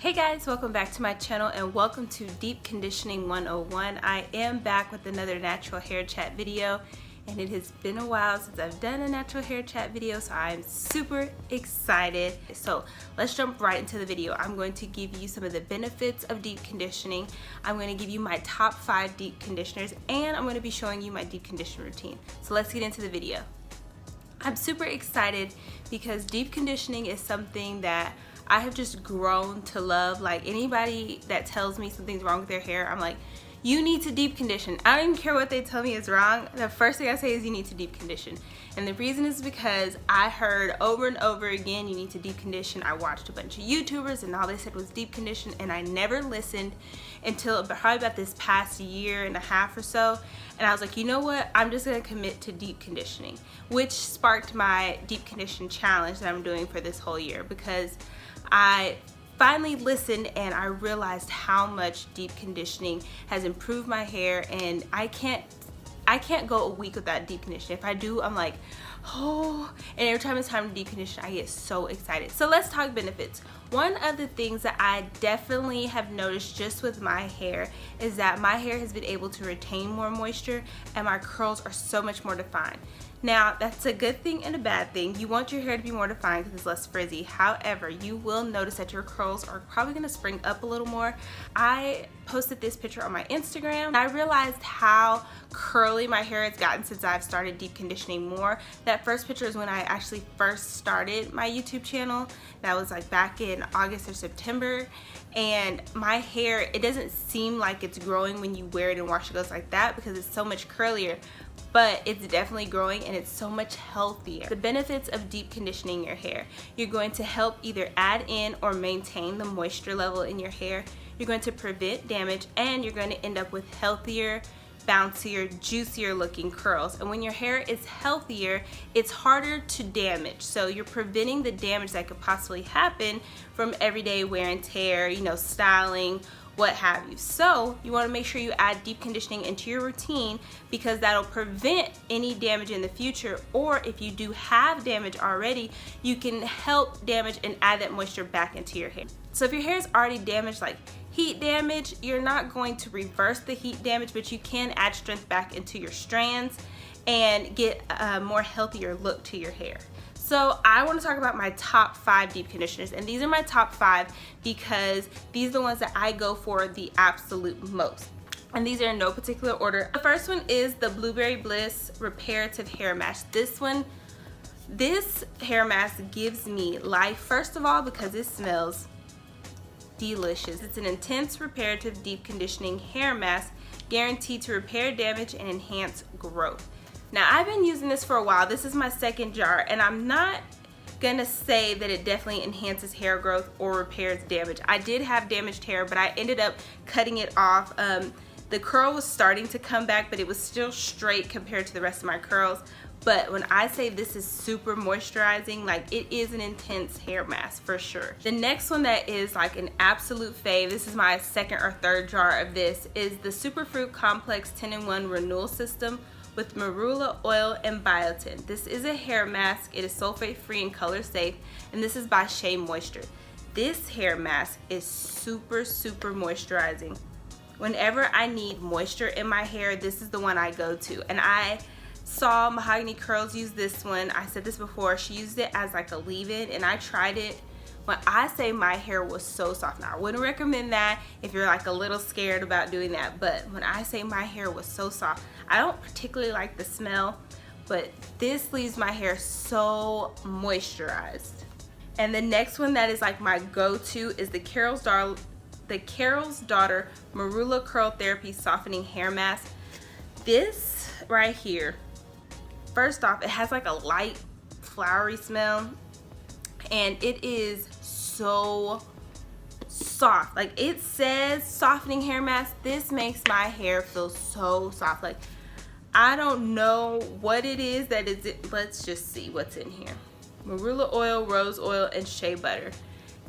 Hey guys, welcome back to my channel and welcome to Deep Conditioning 101. I am back with another natural hair chat video, and it has been a while since I've done a natural hair chat video, so I'm super excited. So let's jump right into the video. I'm going to give you some of the benefits of deep conditioning. I'm going to give you my top 5 deep conditioners, and I'm going to be showing you my deep condition routine. So let's get into the video. I'm super excited because deep conditioning is something that I have just grown to love. Like, anybody that tells me something's wrong with their hair, I'm like, you need to deep condition. I don't even care what they tell me is wrong. The first thing I say is you need to deep condition. And the reason is because I heard over and over again, you need to deep condition. I watched a bunch of YouTubers and all they said was deep condition, and I never listened until probably about this past year and a half or so. And I was like, you know what? I'm just gonna commit to deep conditioning, which sparked my deep condition challenge that I'm doing for this whole year, because I finally listened and I realized how much deep conditioning has improved my hair, and I can't go a week without deep conditioning. If I do, I'm like, oh, and every time it's time to deep condition, I get so excited. So let's talk benefits. One of the things that I definitely have noticed just with my hair is that my hair has been able to retain more moisture and my curls are so much more defined. Now, that's a good thing and a bad thing. You want your hair to be more defined because it's less frizzy. However, you will notice that your curls are probably going to spring up a little more. I posted this picture on my Instagram, and I realized how curly my hair has gotten since I've started deep conditioning more. That first picture is when I actually first started my YouTube channel. That was like back in August or September. And my hair, it doesn't seem like it's growing when you wear it and wash it goes like that because it's so much curlier. But it's definitely growing and it's so much healthier. The benefits of deep conditioning your hair: you're going to help either add in or maintain the moisture level in your hair, you're going to prevent damage, and you're going to end up with healthier, bouncier, juicier looking curls. And when your hair is healthier, it's harder to damage. So you're preventing the damage that could possibly happen from everyday wear and tear, styling, what have you. So you want to make sure you add deep conditioning into your routine, because that'll prevent any damage in the future, or if you do have damage already, you can help damage and add that moisture back into your hair. So if your hair is already damaged, like heat damage, you're not going to reverse the heat damage, but you can add strength back into your strands and get a more healthier look to your hair. So I want to talk about my top 5 deep conditioners, and these are my top 5 because these are the ones that I go for the absolute most. And these are in no particular order. The first one is the Blueberry Bliss Reparative Hair Mask. This hair mask gives me life, first of all, because it smells delicious. It's an intense reparative deep conditioning hair mask guaranteed to repair damage and enhance growth. Now, I've been using this for a while. This is my second jar, and I'm not gonna say that it definitely enhances hair growth or repairs damage. I did have damaged hair, but I ended up cutting it off. The curl was starting to come back, but it was still straight compared to the rest of my curls. But when I say this is super moisturizing, like, it is an intense hair mask for sure. The next one that is like an absolute fave, this is my second or third jar of this, is the Superfruit Complex 10-in-1 Renewal System with marula oil and biotin. This is a hair mask. It is sulfate free and color safe, and this is by Shea Moisture. This hair mask is super moisturizing. Whenever I need moisture in my hair, this is the one I go to. And I saw Mahogany Curls use this one. I said this before, she used it as like a leave-in, and I tried it. When I say my hair was so soft, now I wouldn't recommend that if you're like a little scared about doing that, but when I say my hair was so soft, I don't particularly like the smell, but this leaves my hair so moisturized. And the next one that is like my go-to is the Carol's Daughter Marula Curl Therapy Softening Hair Mask. This right here, first off, it has like a light flowery smell, and it is so soft. Like, it says softening hair mask. This makes my hair feel so soft. Like, I don't know what it is that is it. Let's just see what's in here. Marula oil, rose oil, and shea butter.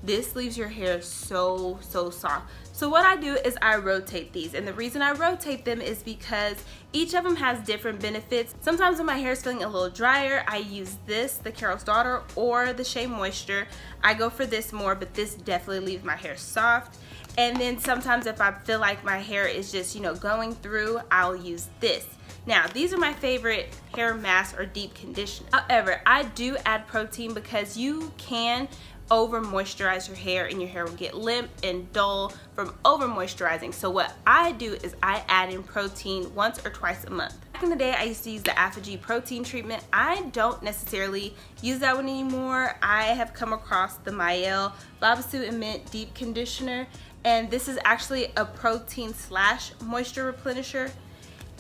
this leaves your hair so soft. So what I do is I rotate these, and the reason I rotate them is because each of them has different benefits. Sometimes when my hair is feeling a little drier, I use this, the Carol's Daughter, or the Shea Moisture. I go for this more, but this definitely leaves my hair soft. And then sometimes if I feel like my hair is just, you know, going through, I'll use this. Now, these are my favorite hair mask or deep conditioner. However, I do add protein because you can over moisturize your hair and your hair will get limp and dull from over moisturizing. So what I do is I add in protein once or twice a month. Back in the day, I used to use the Alpha-G protein treatment. I don't necessarily use that one anymore. I have come across the Mielle Babasu and Mint Deep Conditioner, and this is actually a protein / moisture replenisher.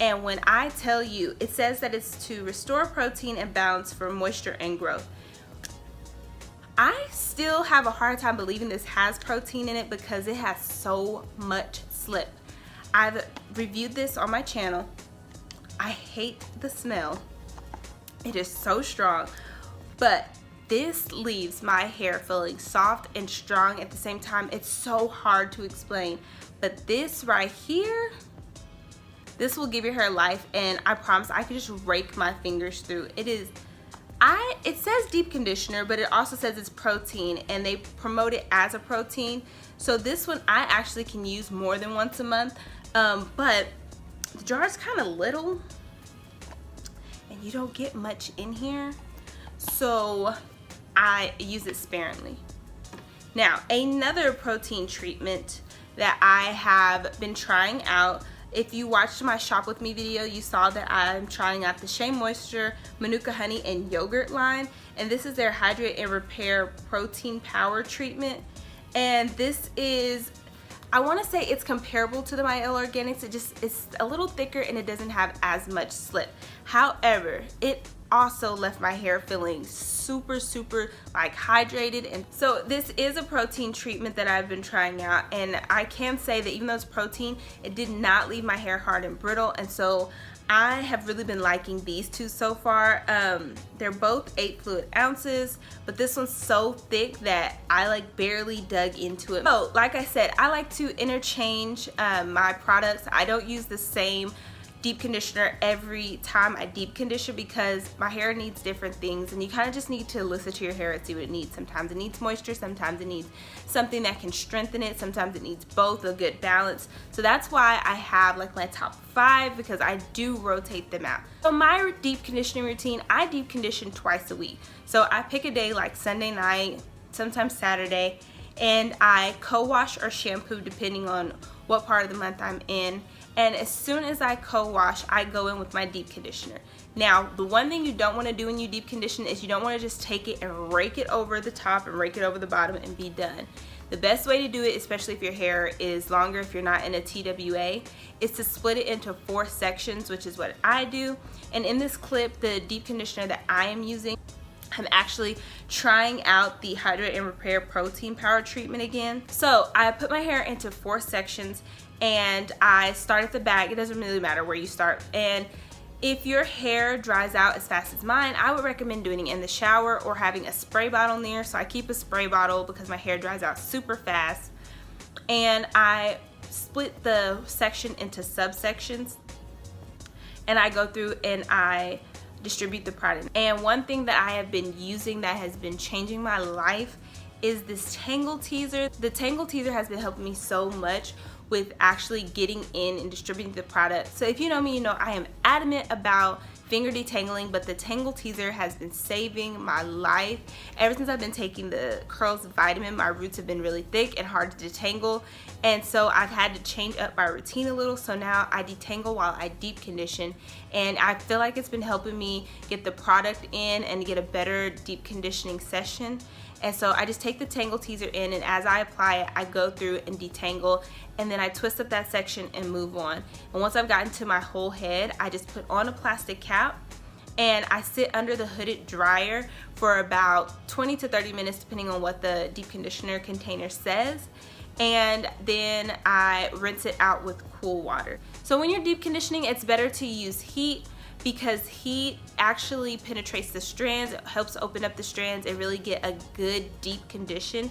And when I tell you, it says that it's to restore protein and balance for moisture and growth. I still have a hard time believing this has protein in it because it has so much slip. I've reviewed this on my channel. I hate the smell. It is so strong, but this leaves my hair feeling soft and strong at the same time. It's so hard to explain, but this right here, this will give your hair life, and I promise I can just rake my fingers through. It says deep conditioner, but it also says it's protein, and they promote it as a protein. So this one I actually can use more than once a month, but the jar is kind of little, and you don't get much in here, so I use it sparingly. Now, another protein treatment that I have been trying out. If you watched my Shop With Me video, you saw that I'm trying out the Shea Moisture, Manuka Honey, and Yogurt line. And this is their Hydrate and Repair Protein Power Treatment. And this is, I want to say it's comparable to the Mielle Organics. It's a little thicker and it doesn't have as much slip. However, it also left my hair feeling super like hydrated. And so this is a protein treatment that I've been trying out, and I can say that even though it's protein, it did not leave my hair hard and brittle. And so I have really been liking these two so far. They're both 8 fluid ounces, but this one's so thick that I like barely dug into it. So like I said, I like to interchange my products. I don't use the same deep conditioner every time I deep condition because my hair needs different things, and you kind of just need to listen to your hair and see what it needs. Sometimes it needs moisture, sometimes it needs something that can strengthen it, sometimes it needs both, a good balance. So that's why I have like my top 5, because I do rotate them out. So my deep conditioning routine, I deep condition twice a week. So I pick a day like Sunday night, sometimes Saturday, and I co-wash or shampoo depending on what part of the month I'm in. And as soon as I co-wash, I go in with my deep conditioner. Now, the one thing you don't want to do when you deep condition is you don't want to just take it and rake it over the top and rake it over the bottom and be done. The best way to do it, especially if your hair is longer, if you're not in a TWA, is to split it into 4 sections, which is what I do. And in this clip, the deep conditioner that I am using, I'm actually trying out the Hydrate and Repair Protein Power Treatment again. So I put my hair into 4 sections, and I start at the back. It doesn't really matter where you start. And if your hair dries out as fast as mine, I would recommend doing it in the shower or having a spray bottle near. So I keep a spray bottle because my hair dries out super fast. And I split the section into subsections, and I go through and I distribute the product. And one thing that I have been using that has been changing my life is this Tangle Teaser. The Tangle Teaser has been helping me so much with actually getting in and distributing the product. So if you know me, you know I am adamant about finger detangling, but the Tangle Teaser has been saving my life. Ever since I've been taking the Curls Vitamin, my roots have been really thick and hard to detangle, and so I've had to change up my routine a little. So now I detangle while I deep condition, and I feel like it's been helping me get the product in and get a better deep conditioning session. And so I just take the Tangle Teaser in, and as I apply it, I go through and detangle, and then I twist up that section and move on. And once I've gotten to my whole head, I just put on a plastic cap, and I sit under the hooded dryer for about 20 to 30 minutes, depending on what the deep conditioner container says. And then I rinse it out with cool water. So when you're deep conditioning, it's better to use heat, because heat actually penetrates the strands. It helps open up the strands and really get a good deep condition.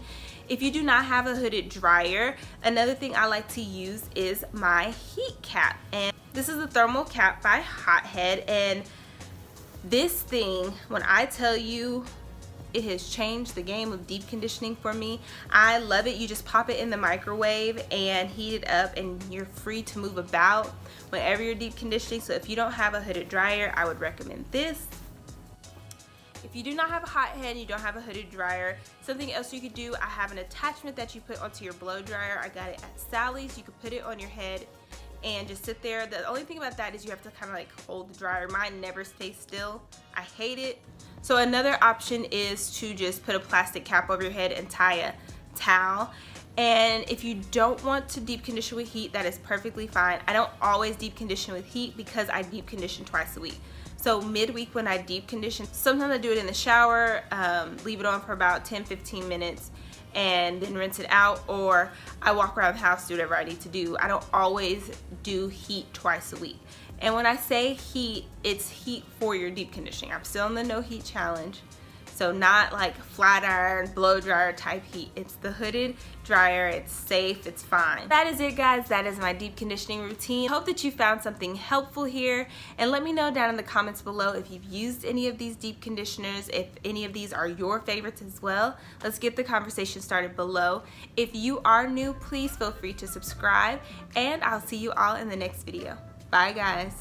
If you do not have a hooded dryer, another thing I like to use is my heat cap. And this is a thermal cap by Hothead, and this thing, when I tell you, it has changed the game of deep conditioning for me. I love it. You just pop it in the microwave and heat it up, and you're free to move about whenever you're deep conditioning. So if you don't have a hooded dryer, I would recommend this. If you do not have a Hothead and you don't have a hooded dryer, something else you could do, I have an attachment that you put onto your blow dryer. I got it at Sally's. You could put it on your head and just sit there. The only thing about that is you have to kind of like hold the dryer. Mine never stays still. I hate it. So another option is to just put a plastic cap over your head and tie a towel. And if you don't want to deep condition with heat, that is perfectly fine. I don't always deep condition with heat because I deep condition twice a week. So midweek when I deep condition, sometimes I do it in the shower, leave it on for about 10-15 minutes and then rinse it out, or I walk around the house, do whatever I need to do. I don't always do heat twice a week. And when I say heat, it's heat for your deep conditioning. I'm still in the no heat challenge. So not like flat iron, blow dryer type heat. It's the hooded dryer. It's safe, it's fine. That is it, guys. That is my deep conditioning routine. Hope that you found something helpful here, and let me know down in the comments below if you've used any of these deep conditioners, if any of these are your favorites as well. Let's get the conversation started below. If you are new, please feel free to subscribe, and I'll see you all in the next video. Bye, guys.